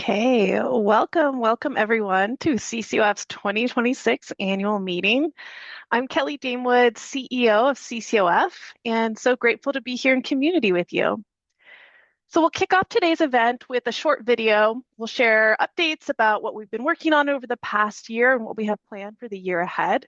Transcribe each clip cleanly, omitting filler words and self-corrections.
Okay, welcome everyone to CCOF's 2026 annual meeting. I'm Kelly Damewood, CEO of CCOF, and so grateful to be here in community with you. So we'll kick off today's event with a short video. We'll share updates about what we've been working on over the past year and what we have planned for the year ahead.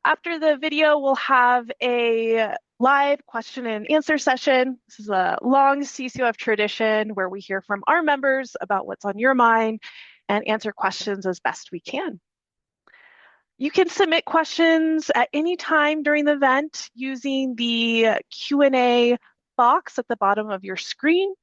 After the video, we'll have a live question and answer session. This is a long CCOF tradition where we hear from our members about what's on your mind and answer questions as best we can. You can submit questions at any time during the event using the Q&A box at the bottom of your screen,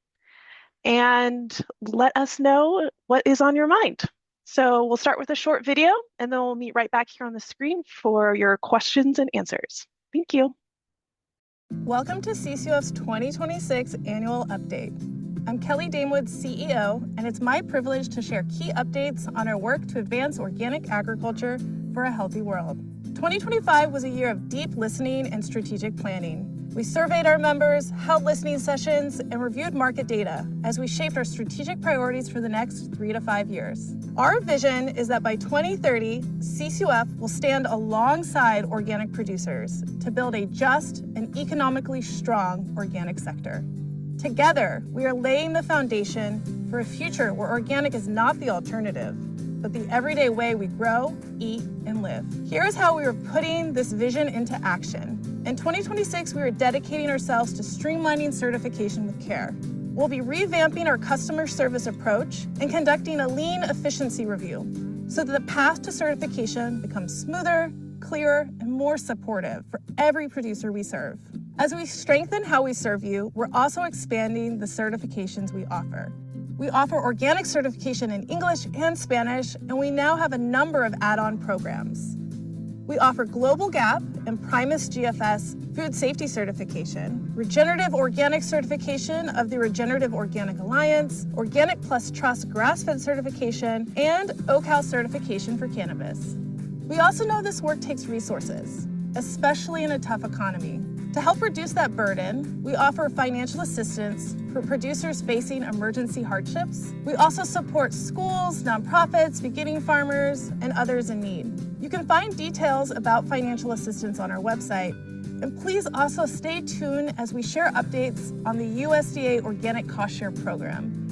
and let us know what is on your mind. So we'll start with a short video, and then we'll meet right back here on the screen for your questions and answers. Thank you. Welcome to CCOF's 2026 Annual Update. I'm Kelly Damewood, CEO, and it's my privilege to share key updates on our work to advance organic agriculture for a healthy world. 2025 was a year of deep listening and strategic planning. We surveyed our members, held listening sessions, and reviewed market data as we shaped our strategic priorities for the next 3 to 5 years. Our vision is that by 2030, CCOF will stand alongside organic producers to build a just and economically strong organic sector. Together, we are laying the foundation for a future where organic is not the alternative, but the everyday way we grow, eat, and live. Here's how we are putting this vision into action. In 2026, we are dedicating ourselves to streamlining certification with care. We'll be revamping our customer service approach and conducting a lean efficiency review so that the path to certification becomes smoother, clearer, and more supportive for every producer we serve. As we strengthen how we serve you, we're also expanding the certifications we offer. We offer organic certification in English and Spanish, and we now have a number of add-on programs. We offer Global GAP and Primus GFS food safety certification, regenerative organic certification of the Regenerative Organic Alliance, Organic Plus Trust grass-fed certification, and OCal certification for cannabis. We also know this work takes resources, especially in a tough economy. To help reduce that burden, we offer financial assistance for producers facing emergency hardships. We also support schools, nonprofits, beginning farmers, and others in need. You can find details about financial assistance on our website, and please also stay tuned as we share updates on the USDA Organic Cost Share Program.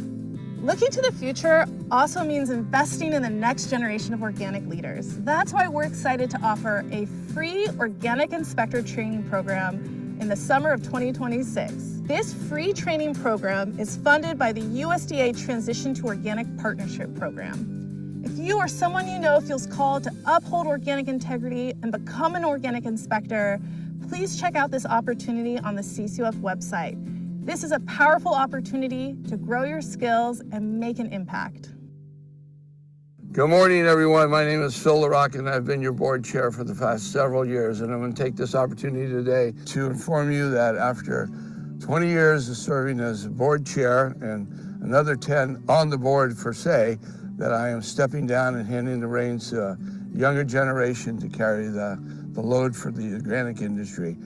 Looking to the future also means investing in the next generation of organic leaders. That's why we're excited to offer a free organic inspector training program in the summer of 2026. This free training program is funded by the USDA Transition to Organic Partnership Program. If you or someone you know feels called to uphold organic integrity and become an organic inspector, please check out this opportunity on the CCOF website. This is a powerful opportunity to grow your skills and make an impact. Good morning, everyone. My name is Phil LaRocque, and I've been your board chair for the past several years. And I'm going to take this opportunity today to inform you that after 20 years of serving as board chair and another 10 on the board for say, that I am stepping down and handing the reins to a younger generation to carry the load for the organic industry.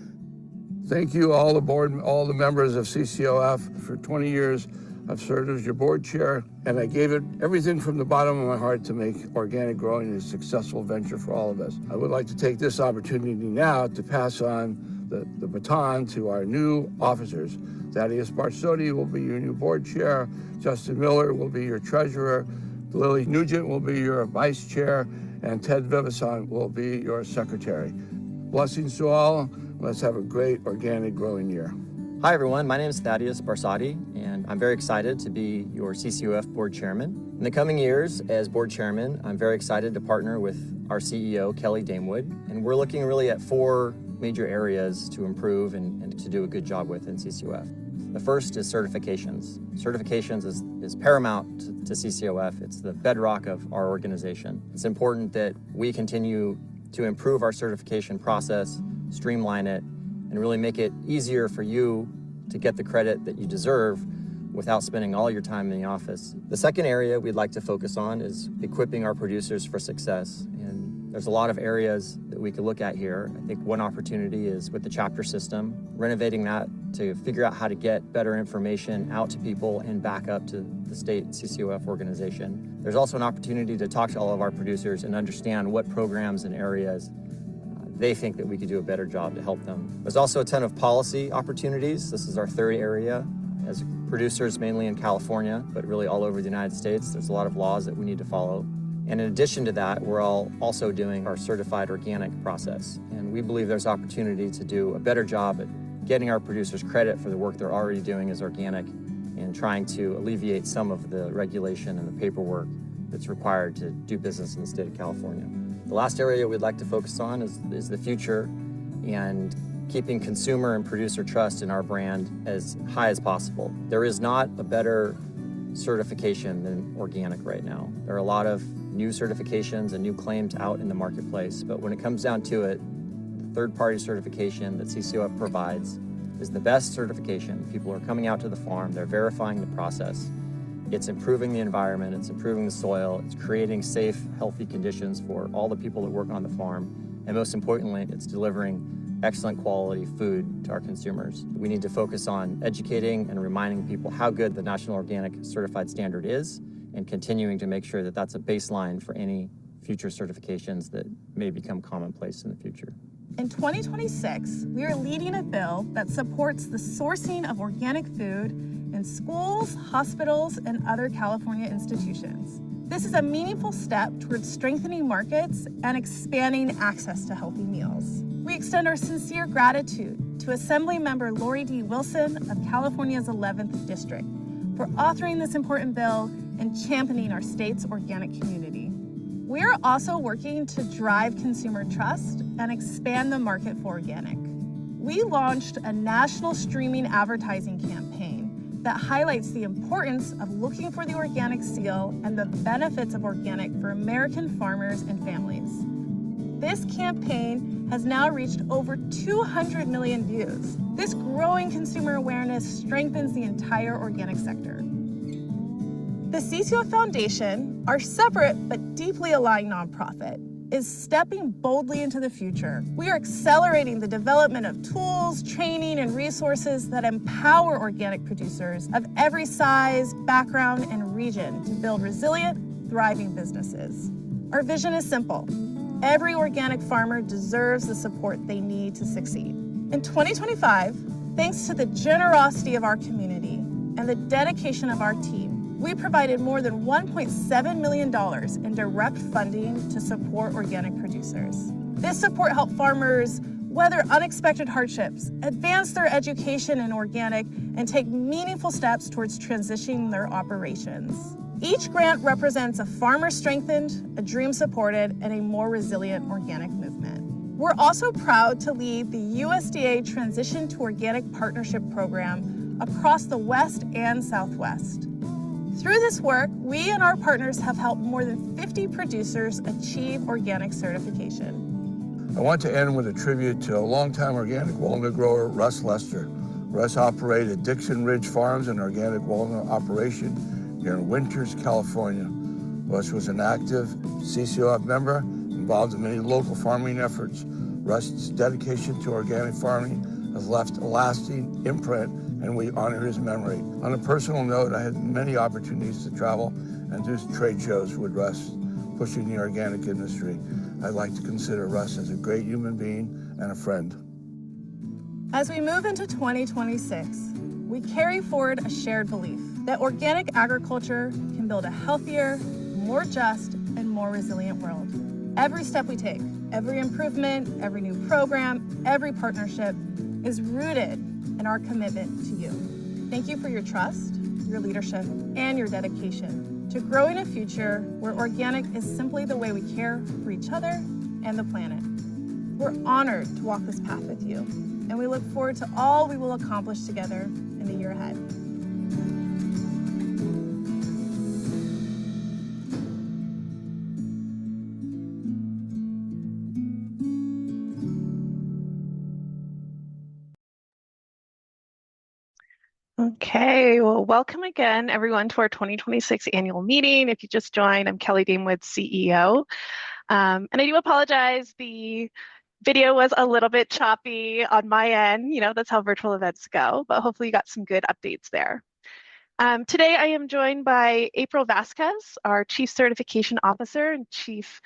Thank you, all the members of CCOF. For 20 years, I've served as your board chair, and I gave it everything from the bottom of my heart to make organic growing a successful venture for all of us. I would like to take this opportunity now to pass on the baton to our new officers. Thaddeus Barsotti will be your new board chair. Justin Miller will be your treasurer. Lily Nugent will be your vice chair, and Ted Vivison will be your secretary. Blessings to all. Let's have a great organic growing year. Hi everyone, my name is Thaddeus Barsotti, and I'm very excited to be your CCOF board chairman. In the coming years as board chairman, I'm very excited to partner with our CEO, Kelly Damewood, and we're looking really at 4 major areas to improve and to do a good job with in CCOF. The first is certifications. Certifications is paramount to CCOF. It's the bedrock of our organization. It's important that we continue to improve our certification process, streamline it, and really make it easier for you to get the credit that you deserve without spending all your time in the office. The second area we'd like to focus on is equipping our producers for success. And There's a lot of areas that we could look at here. I think one opportunity is with the chapter system, renovating that to figure out how to get better information out to people and back up to the state CCOF organization. There's also an opportunity to talk to all of our producers and understand what programs and areas they think that we could do a better job to help them. There's also a ton of policy opportunities. This is our third area. As producers, mainly in California, but really all over the United States, there's a lot of laws that we need to follow. And in addition to that, we're also doing our certified organic process. And we believe there's opportunity to do a better job at getting our producers credit for the work they're already doing as organic and trying to alleviate some of the regulation and the paperwork that's required to do business in the state of California. The last area we'd like to focus on is the future and keeping consumer and producer trust in our brand as high as possible. There is not a better certification than organic right now. There are a lot of new certifications and new claims out in the marketplace, but when it comes down to it, the third-party certification that CCOF provides is the best certification. People are coming out to the farm, they're verifying the process. It's improving the environment, it's improving the soil, it's creating safe, healthy conditions for all the people that work on the farm, and most importantly, it's delivering excellent quality food to our consumers. We need to focus on educating and reminding people how good the National Organic Certified Standard is and continuing to make sure that that's a baseline for any future certifications that may become commonplace in the future. In 2026, we are leading a bill that supports the sourcing of organic food in schools, hospitals, and other California institutions. This is a meaningful step towards strengthening markets and expanding access to healthy meals. We extend our sincere gratitude to Assembly Member Lori D. Wilson of California's 11th District for authoring this important bill and championing our state's organic community. We are also working to drive consumer trust and expand the market for organic. We launched a national streaming advertising campaign that highlights the importance of looking for the organic seal and the benefits of organic for American farmers and families. This campaign has now reached over 200 million views. This growing consumer awareness strengthens the entire organic sector. The CCOF Foundation, our separate but deeply aligned nonprofit, is stepping boldly into the future. We are accelerating the development of tools, training, and resources that empower organic producers of every size, background, and region to build resilient, thriving businesses. Our vision is simple. Every organic farmer deserves the support they need to succeed. In 2025, thanks to the generosity of our community and the dedication of our team, we provided more than $1.7 million in direct funding to support organic producers. This support helped farmers weather unexpected hardships, advance their education in organic, and take meaningful steps towards transitioning their operations. Each grant represents a farmer strengthened, a dream supported, and a more resilient organic movement. We're also proud to lead the USDA Transition to Organic Partnership Program across the West and Southwest. Through this work, we and our partners have helped more than 50 producers achieve organic certification. I want to end with a tribute to a longtime organic walnut grower, Russ Lester. Russ operated Dixon Ridge Farms, an organic walnut operation here in Winters, California. Russ was an active CCOF member, involved in many local farming efforts. Russ's dedication to organic farming has left a lasting imprint, and we honor his memory. On a personal note, I had many opportunities to travel and do trade shows with Russ, pushing the organic industry. I'd like to consider Russ as a great human being and a friend. As we move into 2026, we carry forward a shared belief that organic agriculture can build a healthier, more just, and more resilient world. Every step we take, every improvement, every new program, every partnership is rooted in our commitment to you. Thank you for your trust, your leadership, and your dedication to growing a future where organic is simply the way we care for each other and the planet. We're honored to walk this path with you, and we look forward to all we will accomplish together in the year ahead. Okay, well, welcome again, everyone, to our 2026 annual meeting. If you just joined, I'm Kelly Damewood, CEO. And I do apologize, the video was a little bit choppy on my end. That's how virtual events go, but hopefully you got some good updates there. Today I am joined by April Vasquez, our Chief Certification Officer and Chief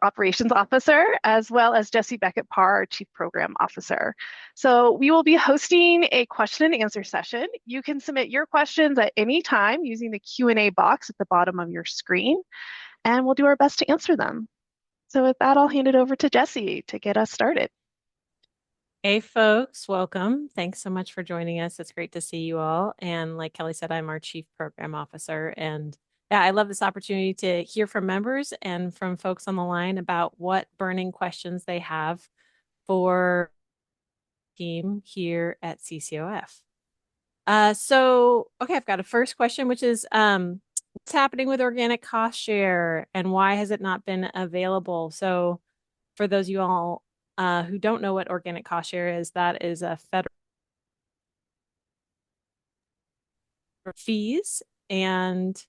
Operations Officer, as well as Jesse Beckett-Parr, our Chief Program Officer. So we will be hosting a question and answer session. You can submit your questions at any time using the Q&A box at the bottom of your screen, and we'll do our best to answer them. So with that, I'll hand it over to Jesse to get us started. Hey folks, welcome. Thanks so much for joining us. It's great to see you all. And like Kelly said, I'm our Chief Program Officer. And yeah, I love this opportunity to hear from members and from folks on the line about what burning questions they have for the team here at CCOF. Okay, I've got a first question, which is what's happening with organic cost share and why has it not been available? So for those of you all who don't know what organic cost share is, that is a federal fees, and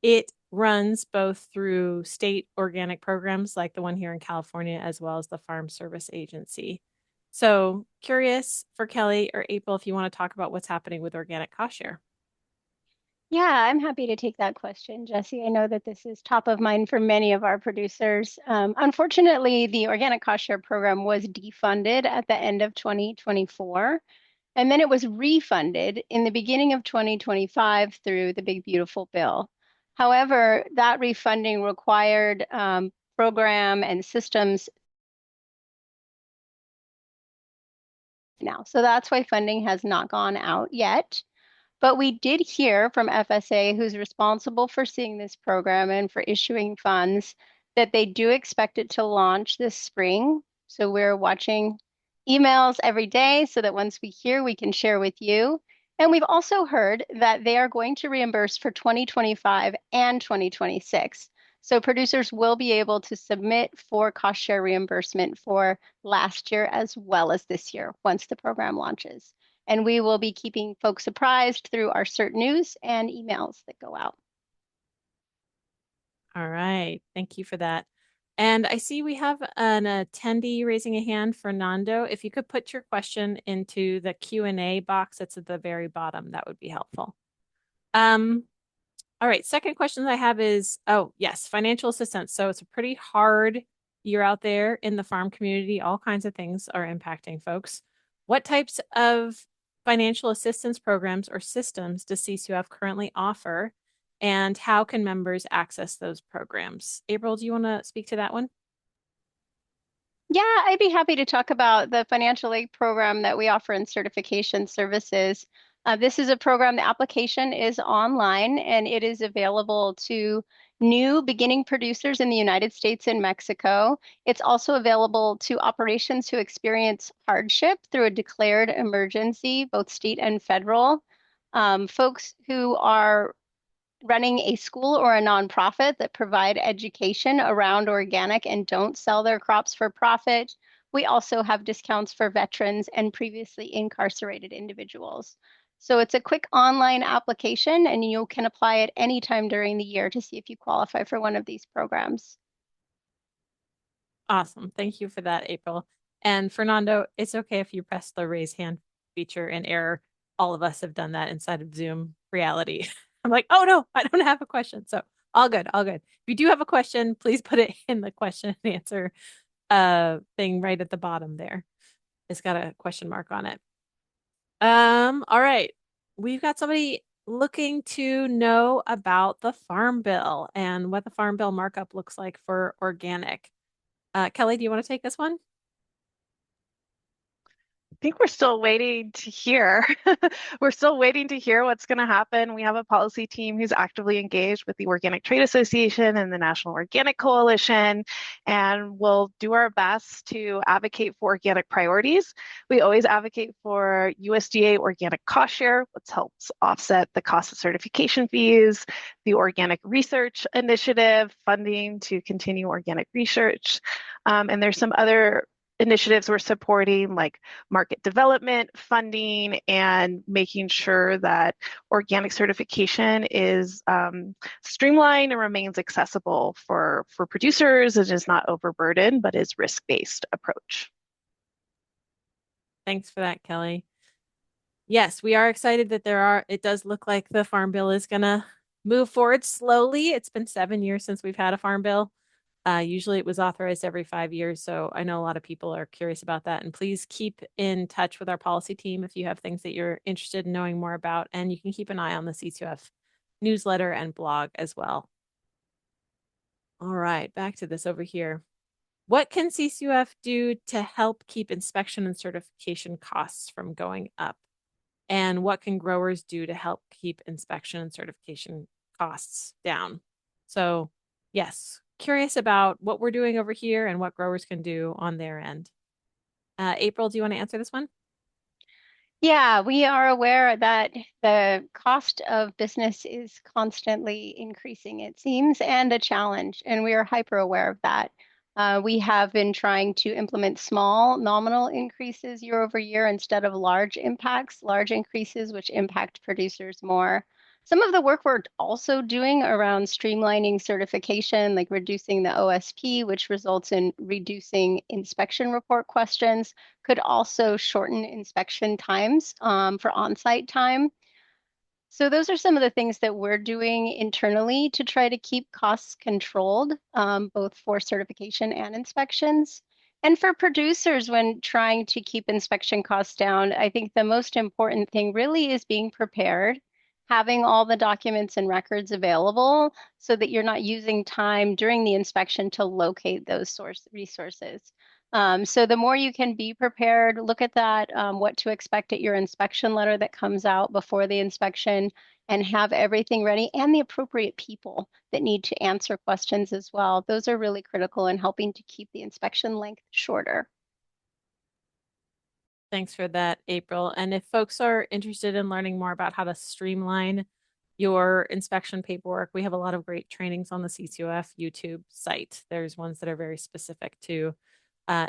it runs both through state organic programs like the one here in California, as well as the Farm Service Agency. So curious for Kelly or April, if you want to talk about what's happening with organic cost share. Yeah, I'm happy to take that question, Jesse. I know that this is top of mind for many of our producers. Unfortunately, the organic cost share program was defunded at the end of 2024, and then it was refunded in the beginning of 2025 through the Big Beautiful Bill. However, that refunding required program and systems now. So that's why funding has not gone out yet. But we did hear from FSA, who's responsible for seeing this program and for issuing funds, that they do expect it to launch this spring. So we're watching emails every day so that once we hear, we can share with you. And we've also heard that they are going to reimburse for 2025 and 2026. So producers will be able to submit for cost share reimbursement for last year as well as this year once the program launches. And we will be keeping folks apprised through our CERT news and emails that go out. All right, thank you for that. And I see we have an attendee raising a hand, Fernando. If you could put your question into the Q&A box that's at the very bottom, that would be helpful. All right, second question I have is, oh yes, financial assistance. So it's a pretty hard year out there in the farm community. All kinds of things are impacting folks. What types of financial assistance programs or systems does CCOF currently offer, and how can members access those programs? April, do you want to speak to that one? Yeah, I'd be happy to talk about the financial aid program that we offer in certification services. This is a program, the application is online and it is available to new beginning producers in the United States and Mexico. It's also available to operations who experience hardship through a declared emergency, both state and federal. Folks who are running a school or a nonprofit that provide education around organic and don't sell their crops for profit. We also have discounts for veterans and previously incarcerated individuals. So it's a quick online application and you can apply it anytime during the year to see if you qualify for one of these programs. Awesome. Thank you for that, April. And Fernando, it's okay if you press the raise hand feature in error. All of us have done that inside of Zoom reality. I'm like, oh no, I don't have a question. So all good, all good. If you do have a question, please put it in the question and answer thing right at the bottom there. It's got a question mark on it. All right. We've got somebody looking to know about the Farm Bill and what the Farm Bill markup looks like for organic. Kelly, do you want to take this one? I think we're still waiting to hear. We're still waiting to hear what's going to happen. We have a policy team who's actively engaged with the Organic Trade Association and the National Organic Coalition, and we'll do our best to advocate for organic priorities. We always advocate for USDA organic cost share, which helps offset the cost of certification fees, the Organic Research Initiative, funding to continue organic research, and there's some other initiatives we're supporting, like market development, funding, and making sure that organic certification is streamlined and remains accessible for producers and is not overburdened, but is risk-based approach. Thanks for that, Kelly. Yes, we are excited that it does look like the Farm Bill is gonna move forward slowly. It's been 7 years since we've had a Farm Bill. Usually it was authorized every 5 years, so I know a lot of people are curious about that. And please keep in touch with our policy team if you have things that you're interested in knowing more about. And you can keep an eye on the CCOF newsletter and blog as well. All right, back to this over here. What can CCOF do to help keep inspection and certification costs from going up? And what can growers do to help keep inspection and certification costs down? So, yes, curious about what we're doing over here and what growers can do on their end. April, do you want to answer this one? Yeah, we are aware that the cost of business is constantly increasing, it seems, and a challenge, and we are hyper aware of that. We have been trying to implement small nominal increases year over year instead of large increases, which impact producers more. Some of the work we're also doing around streamlining certification, like reducing the OSP, which results in reducing inspection report questions, could also shorten inspection times for on-site time. So those are some of the things that we're doing internally to try to keep costs controlled, both for certification and inspections. And for producers, when trying to keep inspection costs down, I think the most important thing really is being prepared, having all the documents and records available so that you're not using time during the inspection to locate those resources. So the more you can be prepared, look at that, what to expect at your inspection letter that comes out before the inspection, and have everything ready and the appropriate people that need to answer questions as well. Those are really critical in helping to keep the inspection length shorter. Thanks for that, April. And if folks are interested in learning more about how to streamline your inspection paperwork, we have a lot of great trainings on the CCOF YouTube site. There's ones that are very specific to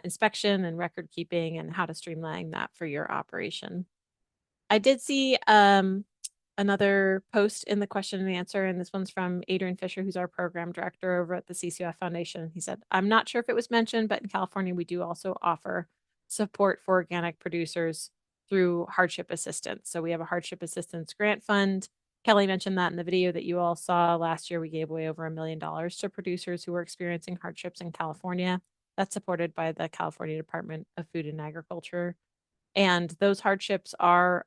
inspection and record keeping and how to streamline that for your operation. I did see another post in the question and answer, and this one's from Adrian Fisher, who's our program director over at the CCOF Foundation. He said, I'm not sure if it was mentioned, but in California, we do also offer support for organic producers through hardship assistance. So we have a hardship assistance grant fund. Kelly mentioned that in the video that you all saw last year. We gave away over $1 million to producers who were experiencing hardships in California. That's supported by the California Department of Food and Agriculture. And those hardships are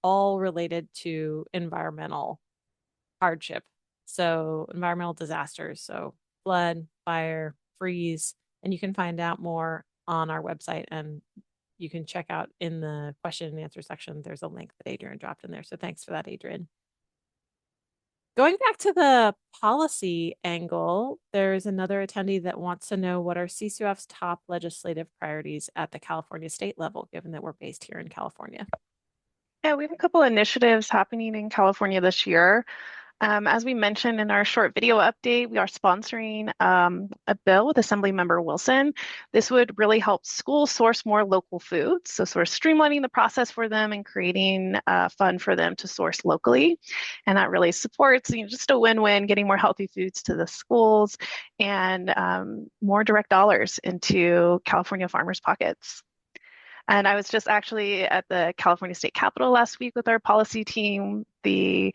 all related to environmental hardship. So environmental disasters, so flood, fire, freeze, and you can find out more on our website, and you can check out in the question and answer section. There's a link that Adrian dropped in there. So thanks for that, Adrian. Going back to the policy angle, there's another attendee that wants to know what are CCOF's top legislative priorities at the California state level, given that we're based here in California. Yeah, we have a couple initiatives happening in California this year. As we mentioned in our short video update, we are sponsoring a bill with Assemblymember Wilson. This would really help schools source more local foods. So sort of streamlining the process for them and creating a fund for them to source locally. And that really supports just a win-win, getting more healthy foods to the schools and more direct dollars into California farmers' pockets. And I was just actually at the California State Capitol last week with our policy team. The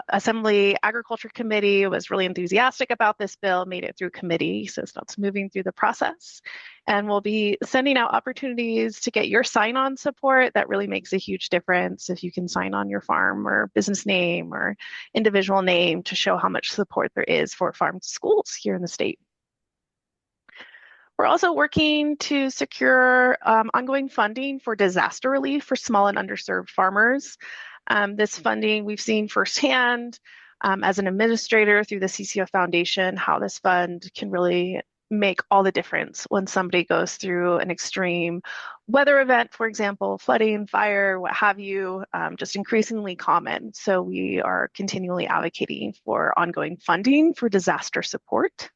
Assembly Agriculture Committee was really enthusiastic about this bill, made it through committee, so it's moving through the process. And we'll be sending out opportunities to get your sign-on support. That really makes a huge difference if you can sign on your farm or business name or individual name to show how much support there is for farm schools here in the state. We're also working to secure ongoing funding for disaster relief for small and underserved farmers. This funding we've seen firsthand as an administrator through the CCOF Foundation, how this fund can really make all the difference when somebody goes through an extreme weather event, for example, flooding, fire, what have you, just increasingly common. So we are continually advocating for ongoing funding for disaster support.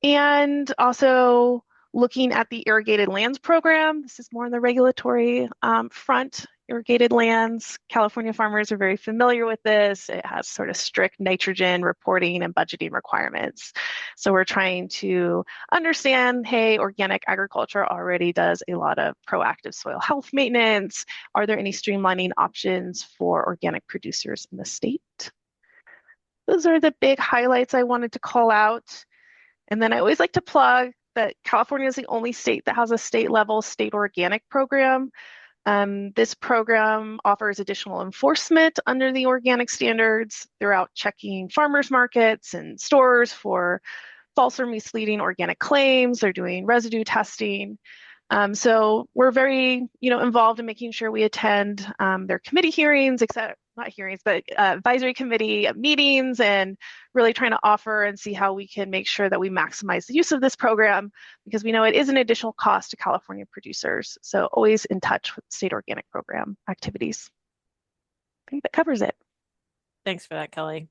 And also looking at the irrigated lands program. This is more on the regulatory front. Irrigated lands, California farmers are very familiar with this. It has sort of strict nitrogen reporting and budgeting requirements. So we're trying to understand, hey, organic agriculture already does a lot of proactive soil health maintenance. Are there any streamlining options for organic producers in the state? Those are the big highlights I wanted to call out. And then I always like to plug that California is the only state that has a state level state organic program. This program offers additional enforcement under the organic standards. They're out checking farmers markets and stores for false or misleading organic claims. They're doing residue testing. So we're very, involved in making sure we attend their committee hearings, except not hearings, but advisory committee meetings, and really trying to offer and see how we can make sure that we maximize the use of this program, because we know it is an additional cost to California producers. So always in touch with state organic program activities. I think that covers it. Thanks for that, Kelly.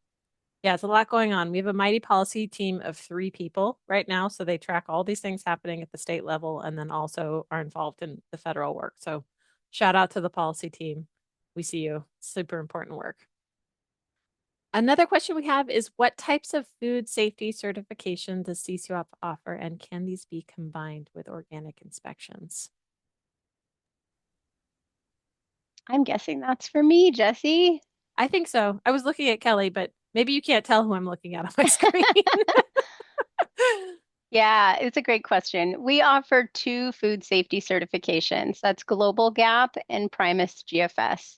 Yeah, it's a lot going on. We have a mighty policy team of 3 people right now. So they track all these things happening at the state level and then also are involved in the federal work. So shout out to the policy team. We see you. Super important work. Another question we have is, what types of food safety certification does CCOF offer, and can these be combined with organic inspections? I'm guessing that's for me, Jesse. I think so. I was looking at Kelly, but maybe you can't tell who I'm looking at on my screen. Yeah, it's a great question. We offer 2 food safety certifications. That's Global Gap and Primus GFS.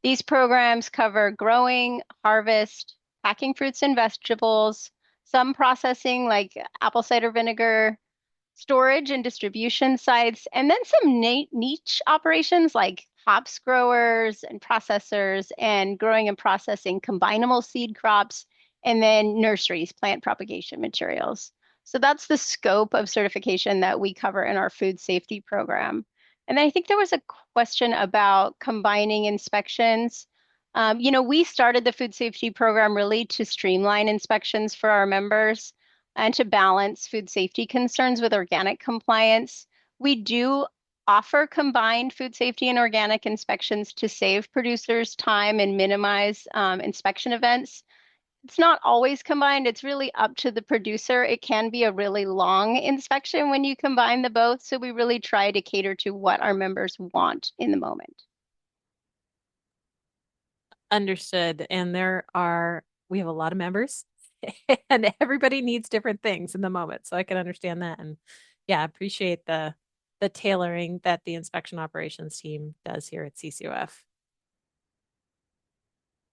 These programs cover growing, harvest, packing fruits and vegetables, some processing like apple cider vinegar, storage and distribution sites, and then some niche operations like hops growers and processors, and growing and processing combinable seed crops, and then nurseries, plant propagation materials. So that's the scope of certification that we cover in our food safety program. And then I think there was a question about combining inspections. We started the food safety program really to streamline inspections for our members and to balance food safety concerns with organic compliance. We do offer combined food safety and organic inspections to save producers time and minimize inspection events. It's not always combined. It's really up to the producer. It can be a really long inspection when you combine the both. So we really try to cater to what our members want in the moment. Understood. And we have a lot of members and everybody needs different things in the moment. So I can understand that. And yeah, I appreciate the tailoring that the inspection operations team does here at CCOF.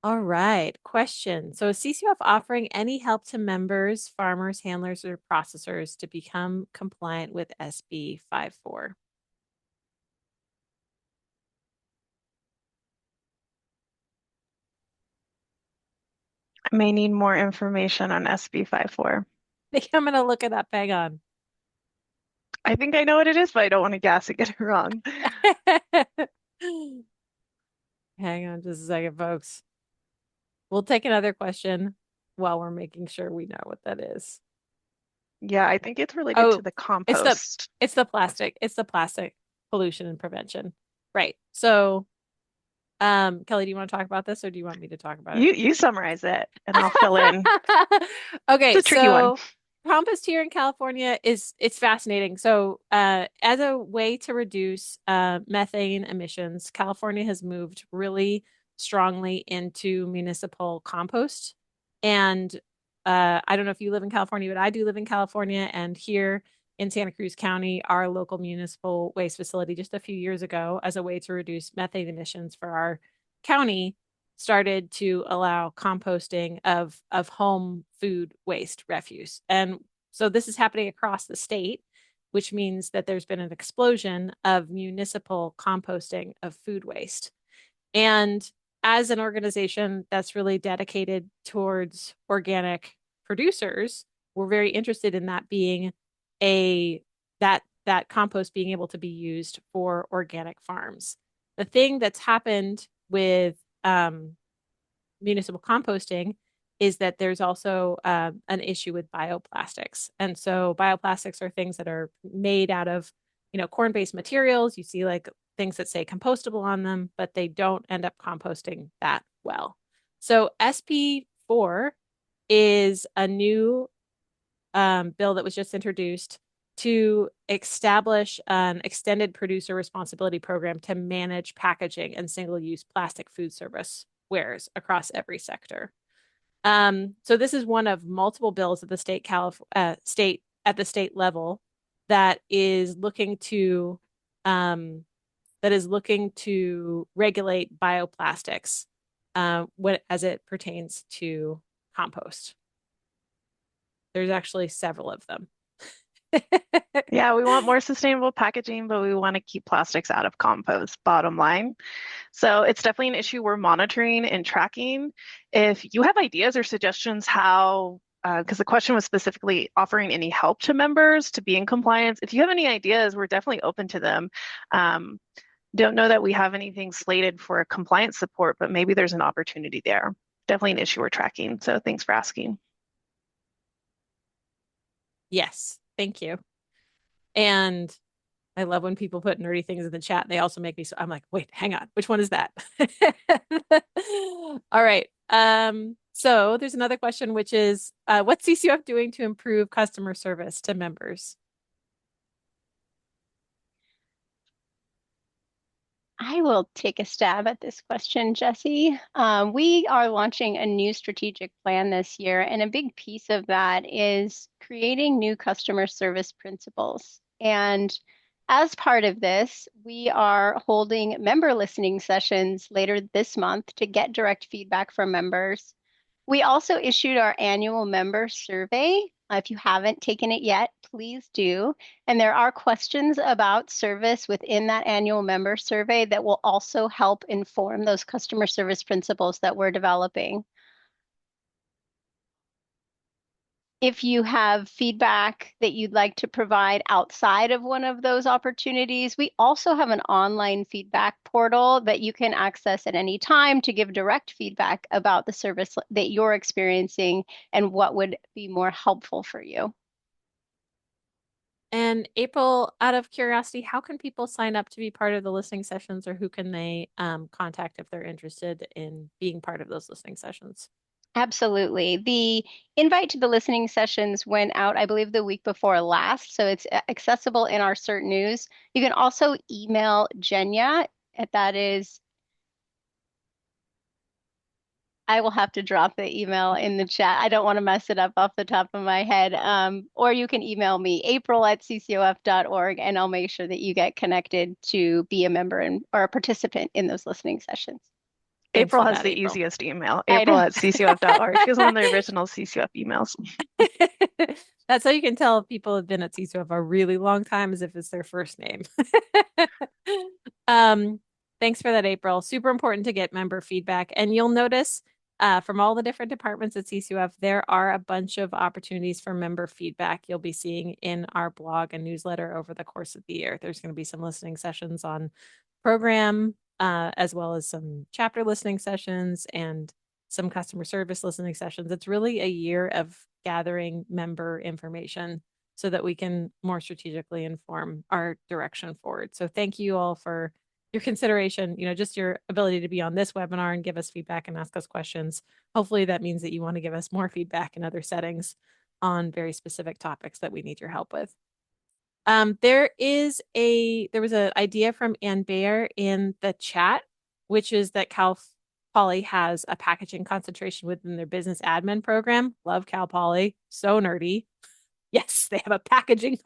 All right, question. So is CCOF offering any help to members, farmers, handlers, or processors to become compliant with SB 54? I may need more information on SB 54. I think I'm going to look it up. Hang on. I think I know what it is, but I don't want to guess and get it wrong. Hang on just a second, folks. We'll take another question while we're making sure we know what that is. Yeah, I think it's related to the compost. It's the plastic. It's the plastic pollution and prevention. Right. So, Kelly, do you want to talk about this, or do you want me to talk about it? You summarize it and I'll fill in. Okay, It's a tricky one. Compost here in California it's fascinating. So, as a way to reduce methane emissions, California has moved really strongly into municipal compost. And I don't know if you live in California, but I do live in California. And here in Santa Cruz County, our local municipal waste facility just a few years ago, as a way to reduce methane emissions for our county, started to allow composting of home food waste refuse. And so this is happening across the state, which means that there's been an explosion of municipal composting of food waste. And as an organization that's really dedicated towards organic producers, we're very interested in that being that compost being able to be used for organic farms. The thing that's happened with municipal composting is that there's also an issue with bioplastics. And so bioplastics are things that are made out of, corn-based materials. You see like things that say compostable on them, but they don't end up composting that well. So SP4 is a new bill that was just introduced to establish an extended producer responsibility program to manage packaging and single-use plastic food service wares across every sector. So this is one of multiple bills at the state level that is looking to regulate bioplastics as it pertains to compost. There's actually several of them. Yeah, we want more sustainable packaging, but we want to keep plastics out of compost, bottom line. So it's definitely an issue we're monitoring and tracking. If you have ideas or suggestions how, because the question was specifically offering any help to members to be in compliance, if you have any ideas, we're definitely open to them. Don't know that we have anything slated for compliance support, but maybe there's an opportunity there. Definitely an issue we're tracking. So thanks for asking. Yes, thank you. And I love when people put nerdy things in the chat. They also make me so I'm like, wait, hang on, which one is that? All right. So there's another question, which is what's CCOF doing to improve customer service to members? I will take a stab at this question, Jesse. We are launching a new strategic plan this year, and a big piece of that is creating new customer service principles. And as part of this, we are holding member listening sessions later this month to get direct feedback from members. We also issued our annual member survey. If you haven't taken it yet, please do. And there are questions about service within that annual member survey that will also help inform those customer service principles that we're developing. If you have feedback that you'd like to provide outside of one of those opportunities, we also have an online feedback portal that you can access at any time to give direct feedback about the service that you're experiencing and what would be more helpful for you. And April, out of curiosity, how can people sign up to be part of the listening sessions, or who can they contact if they're interested in being part of those listening sessions? Absolutely. The invite to the listening sessions went out, I believe, the week before last, so it's accessible in our CERT News. You can also email Jenya, that is, I will have to drop the email in the chat. I don't want to mess it up off the top of my head. Or you can email me, april@ccof.org, and I'll make sure that you get connected to be a member or a participant in those listening sessions. April has the easiest email, I know. april@ccof.org. She was one of the original CCOF emails. That's how you can tell if people have been at CCOF a really long time, as if it's their first name. Thanks for that, April. Super important to get member feedback. And you'll notice from all the different departments at CCOF, there are a bunch of opportunities for member feedback you'll be seeing in our blog and newsletter over the course of the year. There's going to be some listening sessions on program, as well as some chapter listening sessions and some customer service listening sessions. It's really a year of gathering member information so that we can more strategically inform our direction forward. So thank you all for your consideration, just your ability to be on this webinar and give us feedback and ask us questions. Hopefully that means that you want to give us more feedback in other settings on very specific topics that we need your help with. There was an idea from Ann Bayer in the chat, which is that Cal Poly has a packaging concentration within their business admin program. Love Cal Poly, so nerdy. Yes, they have a packaging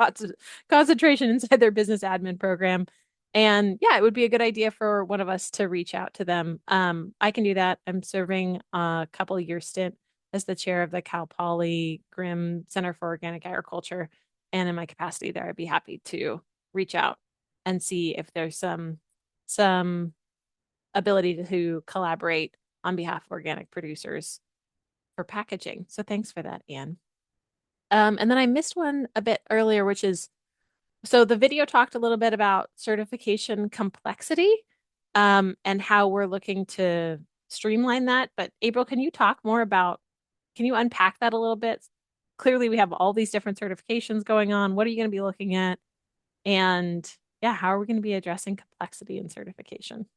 concentration inside their business admin program. And yeah, it would be a good idea for one of us to reach out to them. I can do that. I'm serving a couple year stint as the chair of the Cal Poly Grimm Center for Organic Agriculture. And in my capacity there, I'd be happy to reach out and see if there's some ability to collaborate on behalf of organic producers for packaging. So thanks for that, Anne. And then I missed one a bit earlier, which is, so the video talked a little bit about certification complexity and how we're looking to streamline that. But April, can you talk more about Can you unpack that a little bit? Clearly, we have all these different certifications going on. What are you going to be looking at? And yeah, how are we going to be addressing complexity in certification?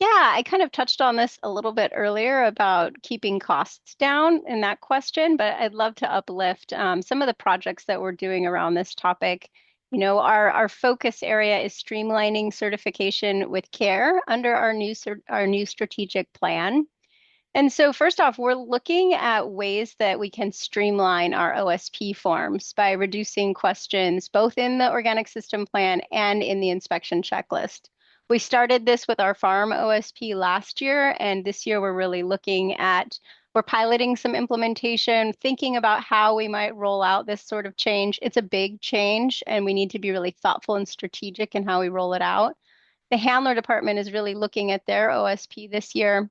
Yeah, I kind of touched on this a little bit earlier about keeping costs down in that question, but I'd love to uplift some of the projects that we're doing around this topic. You know, our focus area is streamlining certification with care under our new strategic plan. And so first off, we're looking at ways that we can streamline our OSP forms by reducing questions both in the organic system plan and in the inspection checklist. We started this with our farm OSP last year, and this year we're piloting some implementation, thinking about how we might roll out this sort of change. It's a big change, and we need to be really thoughtful and strategic in how we roll it out. The handler department is really looking at their OSP this year.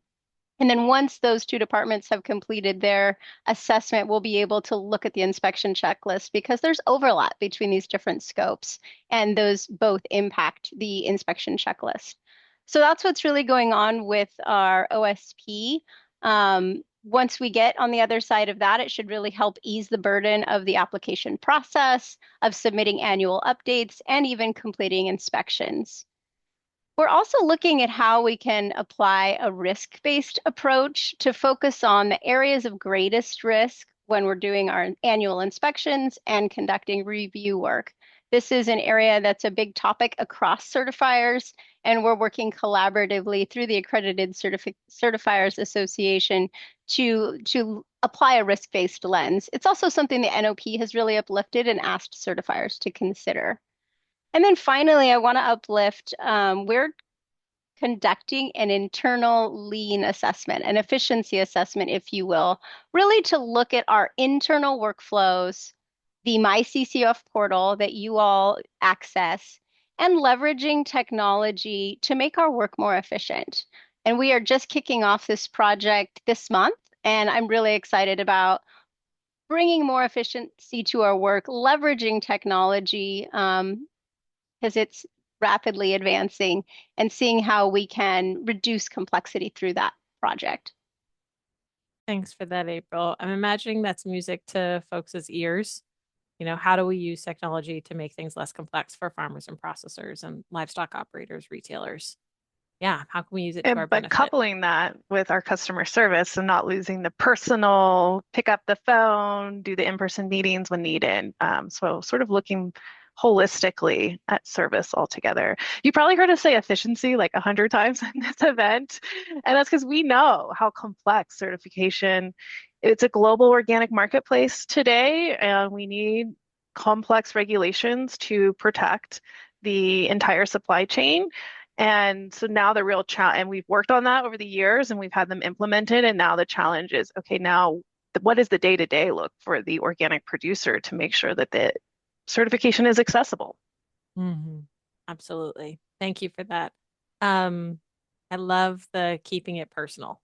And then once those two departments have completed their assessment, we'll be able to look at the inspection checklist because there's overlap between these different scopes, and those both impact the inspection checklist. So that's what's really going on with our OSP. Once we get on the other side of that, it should really help ease the burden of the application process, of submitting annual updates, and even completing inspections. We're also looking at how we can apply a risk-based approach to focus on the areas of greatest risk when we're doing our annual inspections and conducting review work. This is an area that's a big topic across certifiers, and we're working collaboratively through the Accredited Certifiers Association to apply a risk-based lens. It's also something the NOP has really uplifted and asked certifiers to consider. And then finally, I want to uplift, we're conducting an internal lean assessment, an efficiency assessment, if you will, really to look at our internal workflows, the MyCCOF portal that you all access, and leveraging technology to make our work more efficient. And we are just kicking off this project this month, and I'm really excited about bringing more efficiency to our work, leveraging technology, because it's rapidly advancing, and seeing how we can reduce complexity through that project. Thanks for that, April. I'm imagining that's music to folks' ears. You know, how do we use technology to make things less complex for farmers and processors and livestock operators, retailers? Yeah, how can we use it to our But benefit? coupling that with our customer service and not losing the personal, pick up the phone, do the in-person meetings when needed. So sort of looking holistically at service altogether. You probably heard us say efficiency like 100 times in this event, and that's because we know how complex certification. It's a global organic marketplace today, and we need complex regulations to protect the entire supply chain. And so now the real challenge, and we've worked on that over the years and we've had them implemented. And now the challenge is, okay, now what does the day-to-day look for the organic producer to make sure that the certification is accessible? Absolutely. Thank you for that. I love the keeping it personal.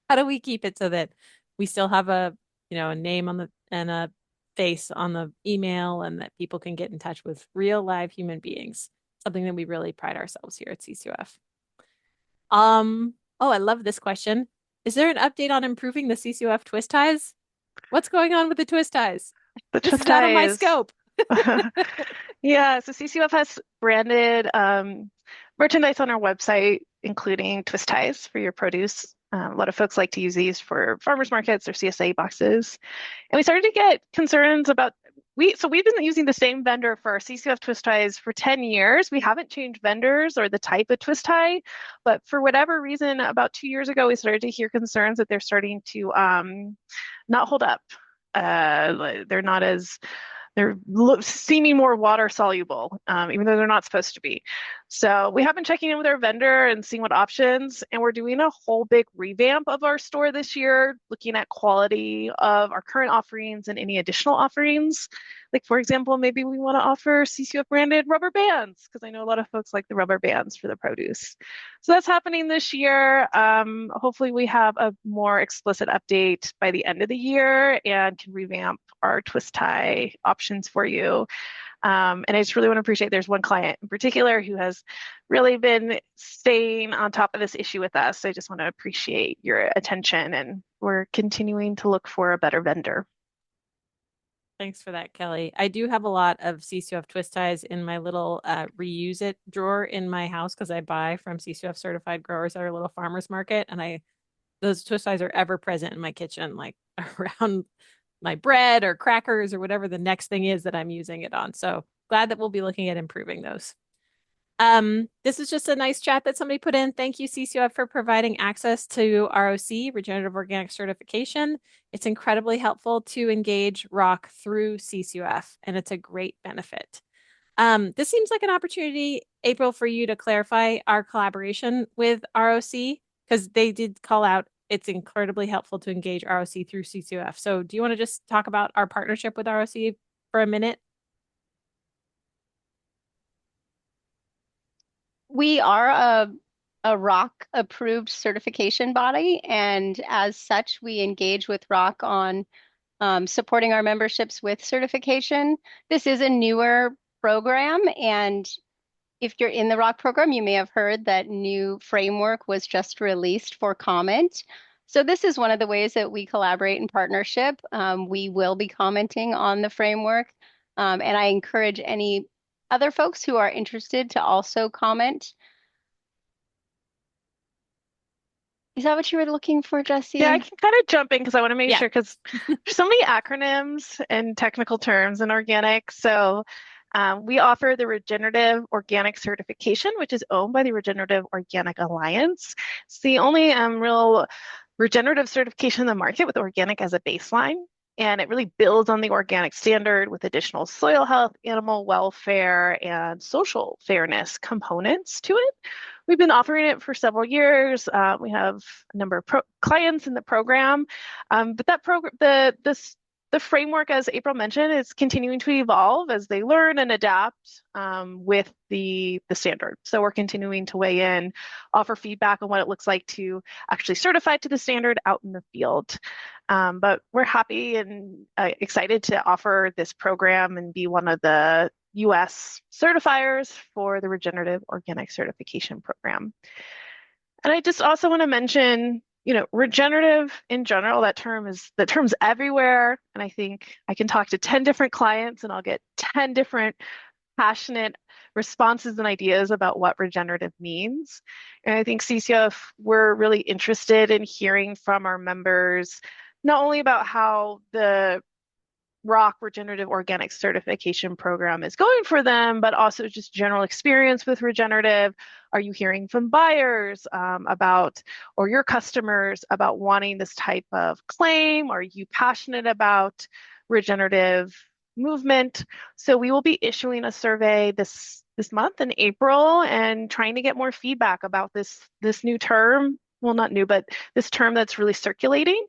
How do we keep it so that we still have a name on the and a face on the email, and that people can get in touch with real live human beings? Something that we really pride ourselves here at CCOF. Oh, I love this question. Is there an update on improving the CCOF twist ties? What's going on with the twist ties? The This twist is out of my ties. scope. Yeah, so CCOF has branded merchandise on our website, including twist ties for your produce. A lot of folks like to use these for farmers markets or CSA boxes. And we started to get concerns about we've been using the same vendor for our CCOF twist ties for 10 years. We haven't changed vendors or the type of twist tie, but for whatever reason, about 2 years ago, we started to hear concerns that they're starting to not hold up. They're not as they're seeming more water soluble, even though they're not supposed to be. So we have been checking in with our vendor and seeing what options, and we're doing a whole big revamp of our store this year, looking at quality of our current offerings and any additional offerings. Like, for example, maybe we want to offer CCOF branded rubber bands, because I know a lot of folks like the rubber bands for the produce. So that's happening this year. Hopefully we have a more explicit update by the end of the year and can revamp our twist tie options for you. And I just really want to appreciate there's one client in particular who has really been staying on top of this issue with us. So I just want to appreciate your attention, and we're continuing to look for a better vendor. Thanks for that, Kelly. I do have a lot of CCOF twist ties in my little reuse it drawer in my house because I buy from CCOF certified growers at our little farmers market, and those twist ties are ever present in my kitchen, like around my bread or crackers or whatever the next thing is that I'm using it on. So glad that we'll be looking at improving those. This is just a nice chat that somebody put in. Thank you, CCOF, for providing access to ROC, Regenerative Organic Certification. It's incredibly helpful to engage ROC through CCOF, and it's a great benefit. This seems like an opportunity, April, for you to clarify our collaboration with ROC, because they did call out it's incredibly helpful to engage ROC through CCOF. So do you want to just talk about our partnership with ROC for a minute? We are a ROC approved certification body, and as such, we engage with ROC on supporting our memberships with certification. This is a newer program, and if you're in the ROC program, you may have heard that new framework was just released for comment. So this is one of the ways that we collaborate in partnership. We will be commenting on the framework, and I encourage any other folks who are interested to also comment. Is that what you were looking for, Jesse? Yeah, I can kind of jump in because I want to make Yeah. sure, because there's so many acronyms and technical terms in organic. So we offer the Regenerative Organic Certification, which is owned by the Regenerative Organic Alliance. It's the only real regenerative certification in the market with organic as a baseline. And it really builds on the organic standard with additional soil health, animal welfare, and social fairness components to it. We've been offering it for several years. We have a number of clients in the program, but that program, the framework, as April mentioned, is continuing to evolve as they learn and adapt with the standard. So we're continuing to weigh in, offer feedback on what it looks like to actually certify to the standard out in the field. But we're happy and excited to offer this program and be one of the US certifiers for the Regenerative Organic Certification Program. And I just also want to mention, regenerative in general, that term's everywhere. And I think I can talk to 10 different clients and I'll get 10 different passionate responses and ideas about what regenerative means. And I think CCOF, we're really interested in hearing from our members, not only about how the ROC Regenerative Organic Certification Program is going for them, but also just general experience with regenerative. Are you hearing from buyers about, or your customers about wanting this type of claim? Are you passionate about regenerative movement? So we will be issuing a survey this month in April and trying to get more feedback about this new term. Well, not new, but this term that's really circulating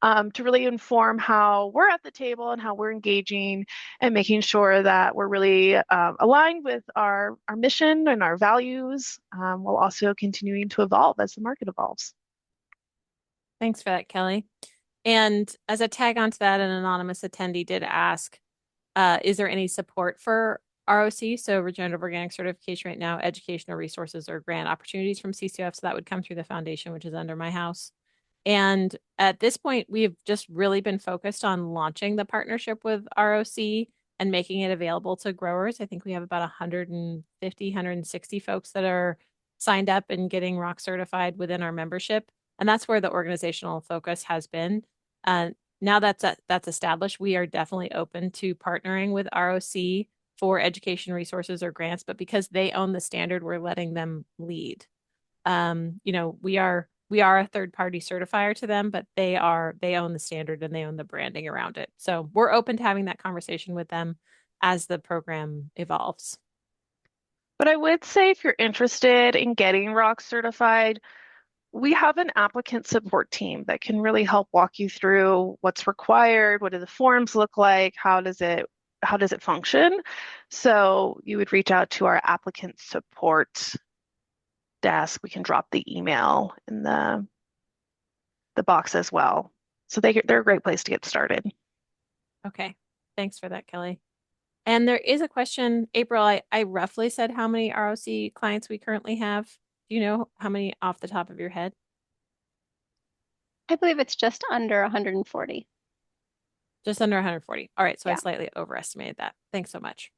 to really inform how we're at the table and how we're engaging and making sure that we're really aligned with our mission and our values while also continuing to evolve as the market evolves. Thanks for that, Kelly. And as a tag onto that, an anonymous attendee did ask, is there any support for ROC, so Regenerative Organic Certification right now, educational resources or grant opportunities from CCOF? So that would come through the foundation, which is under my house. And at this point, we've just really been focused on launching the partnership with ROC and making it available to growers. I think we have about 150, 160 folks that are signed up and getting ROC certified within our membership. And that's where the organizational focus has been. Now that's established, we are definitely open to partnering with ROC for education resources or grants, but because they own the standard, we're letting them lead. We are a third-party certifier to them, but they own the standard and they own the branding around it. So we're open to having that conversation with them as the program evolves. But I would say if you're interested in getting ROC certified, we have an applicant support team that can really help walk you through what's required, what do the forms look like, how does it function? So you would reach out to our applicant support desk. We can drop the email in the box as well. So they're a great place to get started. Okay. Thanks for that, Kelly. And there is a question, April, I roughly said how many ROC clients we currently have. Do you know how many off the top of your head? I believe it's just under 140. Just under 140. All right, so I Yeah. slightly overestimated that. Thanks so much.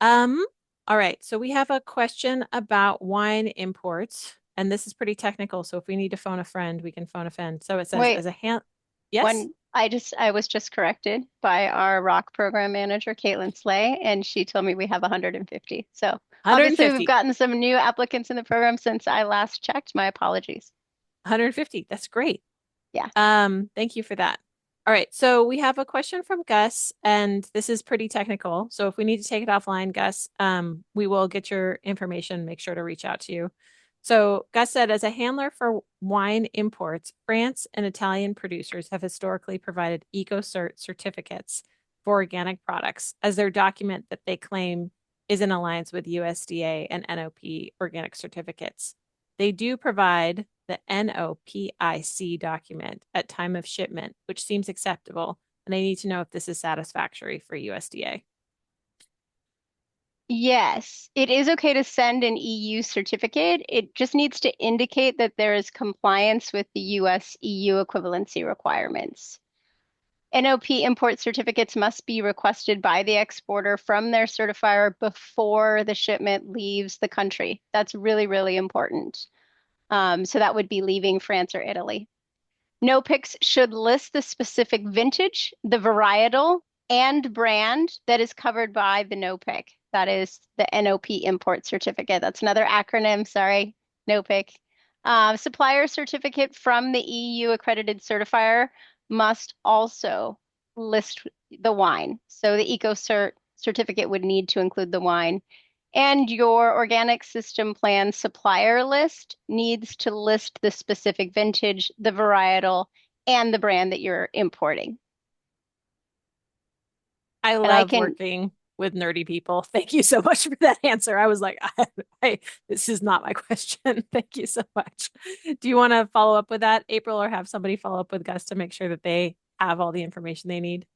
All right, so we have a question about wine imports, and this is pretty technical, so if we need to phone a friend, we can phone a friend. So it says Wait, as a hand, yes? when I was just corrected by our rock program manager, Caitlin Slay, and she told me we have 150. So obviously we've 150. gotten some new applicants in the program since I last checked. My apologies. 150. That's great. Yeah. Thank you for that. All right, so we have a question from Gus, and this is pretty technical. So if we need to take it offline, Gus, we will get your information, make sure to reach out to you. So Gus said, as a handler for wine imports, France and Italian producers have historically provided EcoCert certificates for organic products as their document that they claim is in alliance with USDA and NOP organic certificates. They do provide the NOPIC document at time of shipment, which seems acceptable, and I need to know if this is satisfactory for USDA. Yes, it is okay to send an EU certificate. It just needs to indicate that there is compliance with the US EU equivalency requirements. NOP import certificates must be requested by the exporter from their certifier before the shipment leaves the country. That's really, really important. So that would be leaving France or Italy. No picks should list the specific vintage, the varietal, and brand that is covered by the no pick. That is the NOP import certificate. That's another acronym, sorry, no pick. Supplier certificate from the EU accredited certifier must also list the wine. So the EcoCert certificate would need to include the wine. And your organic system plan supplier list needs to list the specific vintage, the varietal, and the brand that you're importing. I And I love can, working with nerdy people. Thank you so much for that answer. I was like, this is not my question. Thank you so much. Do you want to follow up with that, April, or have somebody follow up with Gus to make sure that they have all the information they need?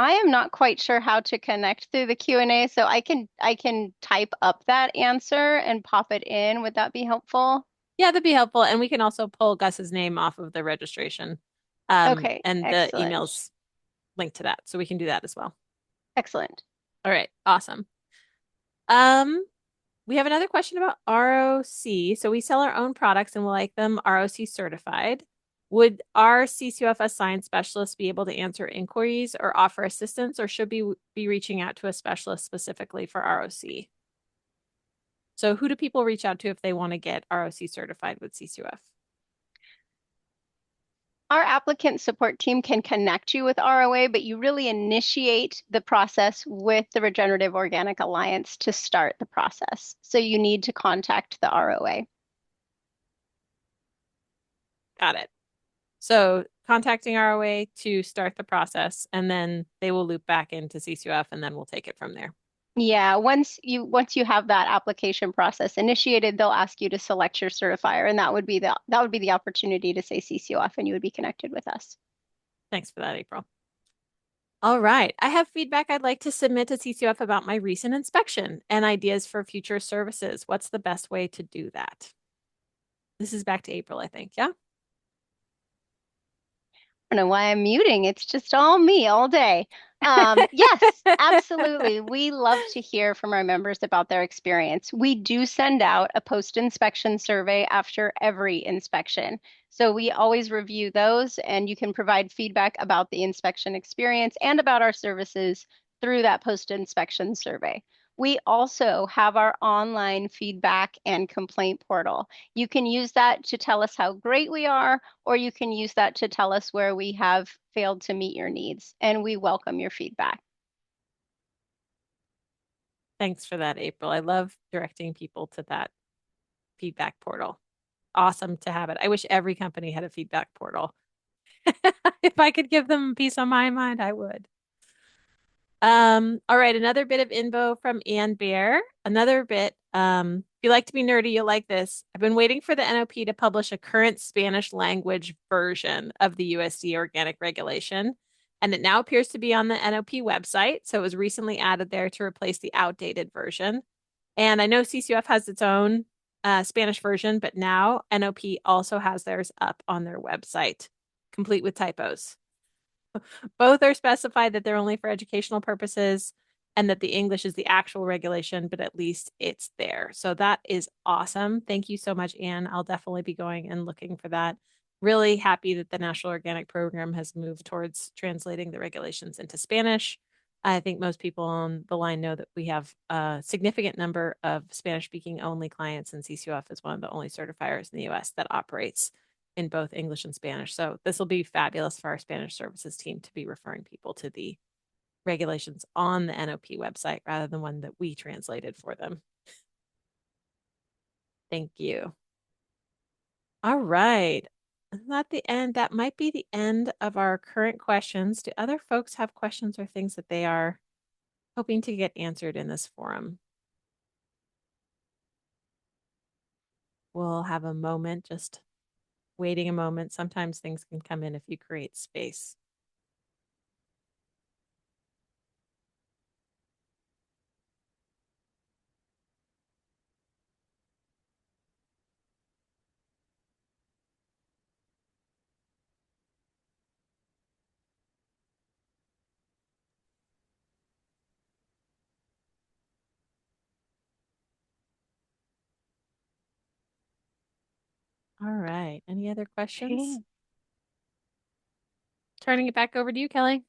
I am not quite sure how to connect through the Q&A, so I can type up that answer and pop it in. Would that be helpful? Yeah, that'd be helpful. And we can also pull Gus's name off of the registration. Okay, And the excellent. emails link to that. So we can do that as well. Excellent. All right, awesome. Um, we have another question about ROC. So we sell our own products and we like them ROC certified. Would our CCOF assigned specialists be able to answer inquiries or offer assistance, or should we be reaching out to a specialist specifically for ROC? So who do people reach out to if they want to get ROC certified with CCOF? Our applicant support team can connect you with ROA, but you really initiate the process with the Regenerative Organic Alliance to start the process. So you need to contact the ROA. Got it. So contacting ROA to start the process, and then they will loop back into CCOF, and then we'll take it from there. Yeah, once you have that application process initiated, they'll ask you to select your certifier, and that would be the opportunity to say CCOF, and you would be connected with us. Thanks for that, April. All right. I have feedback I'd like to submit to CCOF about my recent inspection and ideas for future services. What's the best way to do that? This is back to April, I think. Yeah. I don't know why I'm muting. It's just all me all day. Yes, absolutely. We love to hear from our members about their experience. We do send out a post-inspection survey after every inspection. So we always review those, and you can provide feedback about the inspection experience and about our services through that post-inspection survey. We also have our online feedback and complaint portal. You can use that to tell us how great we are, or you can use that to tell us where we have failed to meet your needs, and we welcome your feedback. Thanks for that, April. I love directing people to that feedback portal. Awesome to have it. I wish every company had a feedback portal. If I could give them peace on my mind, I would. All right, another bit of info from Ann Bear. Another bit, if you like to be nerdy, you'll like this. I've been waiting for the NOP to publish a current Spanish language version of the USDA organic regulation. And it now appears to be on the NOP website. So it was recently added there to replace the outdated version. And I know CCOF has its own Spanish version, but now NOP also has theirs up on their website, complete with typos. Both are specified that they're only for educational purposes and that the English is the actual regulation, but at least it's there. So that is awesome. Thank you so much, Anne. I'll definitely be going and looking for that. Really happy that the National Organic Program has moved towards translating the regulations into Spanish. I think most people on the line know that we have a significant number of Spanish speaking only clients, and CCOF is one of the only certifiers in the US that operates in both English and Spanish. So this will be fabulous for our Spanish services team to be referring people to the regulations on the NOP website rather than one that we translated for them. Thank you. All right. Not the end. That might be the end of our current questions. Do other folks have questions or things that they are hoping to get answered in this forum? We'll have a moment, just waiting a moment. Sometimes things can come in if you create space. All right. Any other questions? Okay. Turning it back over to you, Kelly.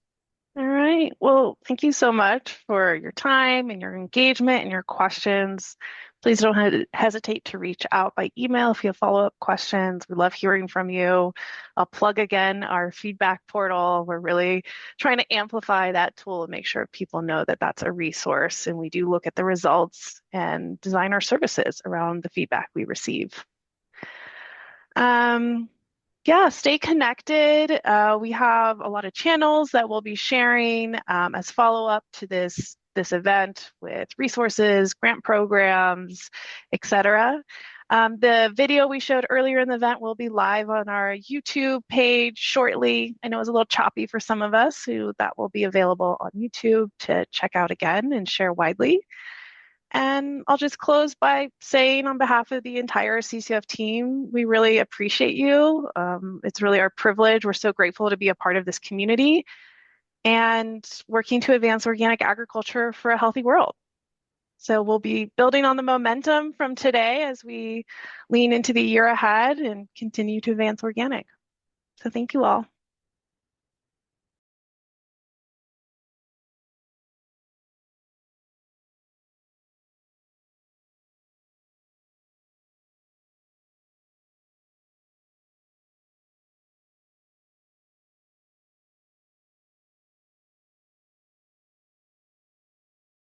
All right. Well, thank you so much for your time and your engagement and your questions. Please don't hesitate to reach out by email if you have follow-up questions. We love hearing from you. I'll plug again our feedback portal. We're really trying to amplify that tool and make sure people know that that's a resource. And we do look at the results and design our services around the feedback we receive. Yeah, stay connected. We have a lot of channels that we'll be sharing as follow-up to this event with resources, grant programs, etc. The video we showed earlier in the event will be live on our YouTube page shortly. I know it was a little choppy for some of us who that will be available on YouTube to check out again and share widely. And I'll just close by saying on behalf of the entire CCOF team, we really appreciate you. It's really our privilege. We're so grateful to be a part of this community and working to advance organic agriculture for a healthy world. So we'll be building on the momentum from today as we lean into the year ahead and continue to advance organic. So thank you all.